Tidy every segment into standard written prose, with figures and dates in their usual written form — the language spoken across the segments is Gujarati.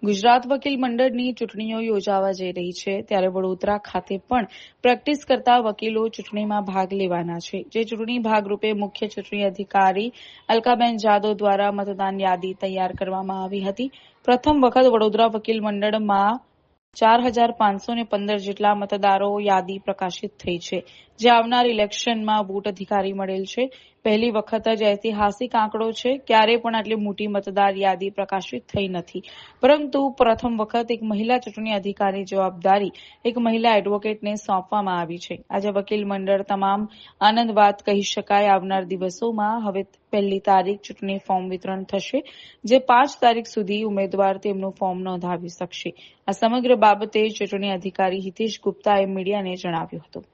ગુજરાત વકીલ મંડળની ચૂંટણીઓ યોજાવા જઈ રહી છે ત્યારે વડોદરા ખાતે પણ પ્રેક્ટિસ કરતા વકીલો ચૂંટણીમાં ભાગ લેવાના છે। જે ચૂંટણી ભાગરૂપે મુખ્ય ચૂંટણી અધિકારી અલકાબેન જાદવ દ્વારા મતદાન યાદી તૈયાર કરવામાં આવી હતી। પ્રથમ વખત વડોદરા વકીલ મંડળમાં 4515 જેટલા મતદારો યાદી પ્રકાશિત થઈ છે, જે આવનાર ઇલેક્શનમાં વોટ અધિકારી મળેલ છે। પહેલી વખત જ ઐતિહાસિક આંકડો છે। ક્યારે પણ આટલી મોટી મતદાર યાદી પ્રકાશિત થઈ નથી, પરંતુ પ્રથમ વખત એક મહિલા ચૂંટણી અધિકારી જવાબદારી એક મહિલા એડવોકેટને સોંપવામાં આવી છે। આજે વકીલ મંડળ તમામ આનંદ વાત કહી શકાય। આવનાર દિવસોમાં હવે 1 તારીખ ચૂંટણી ફોર્મ વિતરણ થશે, જે 5 તારીખ સુધી ઉમેદવાર તેમનું ફોર્મ નોંધાવી શકશે। આ સમગ્ર બાબતે ચૂંટણી અધિકારી હિતેશ ગુપ્તાએ મીડિયાને જણાવ્યું હતું।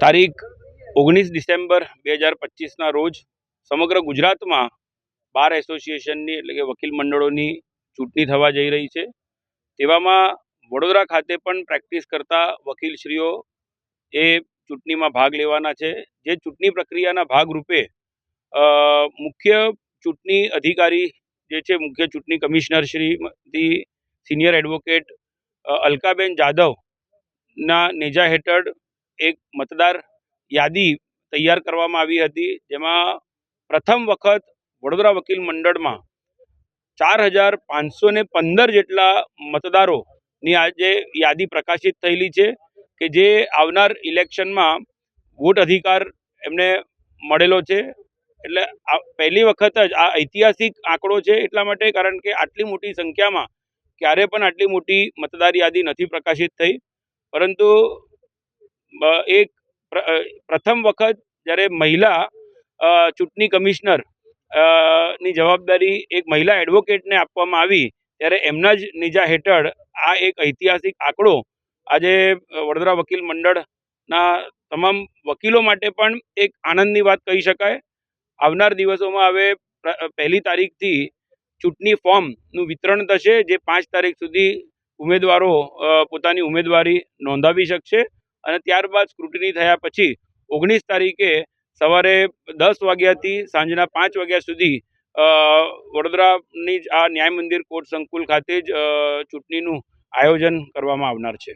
તારીખ 19 ડિસેમ્બર 2025ના રોજ સમગ્ર ગુજરાતમાં બાર એસોસિએશનની એટલે કે વકીલ મંડળોની ચૂંટણી થવા જઈ રહી છે। તેવામાં વડોદરા ખાતે પણ પ્રેક્ટિસ કરતા વકીલશ્રીઓ એ ચૂંટણીમાં ભાગ લેવાના છે। જે ચૂંટણી પ્રક્રિયાના ભાગરૂપે મુખ્ય ચૂંટણી અધિકારી જે છે, મુખ્ય ચૂંટણી commissioner Shrimati senior advocate Alkaben જાદવના નેજા હેઠળ એક મતદાર યાદી તૈયાર કરવામાં આવી હતી, જેમાં પ્રથમ વખત વડોદરા વકીલ મંડળમાં 4515 જેટલા મતદારોની આજે યાદી પ્રકાશિત થયેલી છે, કે જે આવનાર ઇલેક્શનમાં વોટ અધિકાર એમને મળેલો છે। એટલે પહેલી વખત જ આ ઐતિહાસિક આંકડો છે, એટલા માટે કારણ કે આટલી મોટી સંખ્યામાં ક્યારે પણ આટલી મોટી મતદાર યાદી નથી પ્રકાશિત થઈ, પરંતુ એક પ્રથમ વખત જ્યારે મહિલા ચૂંટણી કમિશનર ની જવાબદારી એક મહિલા એડવોકેટને આપવામાં આવી, ત્યારે એમના જ નેજા હેઠળ આ એક ઐતિહાસિક આંકડો આજે વડોદરા વકીલ મંડળના તમામ વકીલો માટે પણ એક આનંદની વાત કહી શકાય। આવનાર દિવસોમાં હવે 1 તારીખથી ચૂંટણી ફોર્મનું વિતરણ થશે, જે 5 તારીખ સુધી ઉમેદવારો પોતાની ઉમેદવારી નોંધાવી શકશે અને ત્યારબાદ સ્ક્રુટિની થયા પછી 19 તારીખે સવારે 10 વાગ્યાથી સાંજના 5 વાગ્યા સુધી વડોદરાની જ આ ન્યાય મંદિર કોર્ટ સંકુલ ખાતે જ ચૂંટણીનું આયોજન કરવામાં આવનાર છે।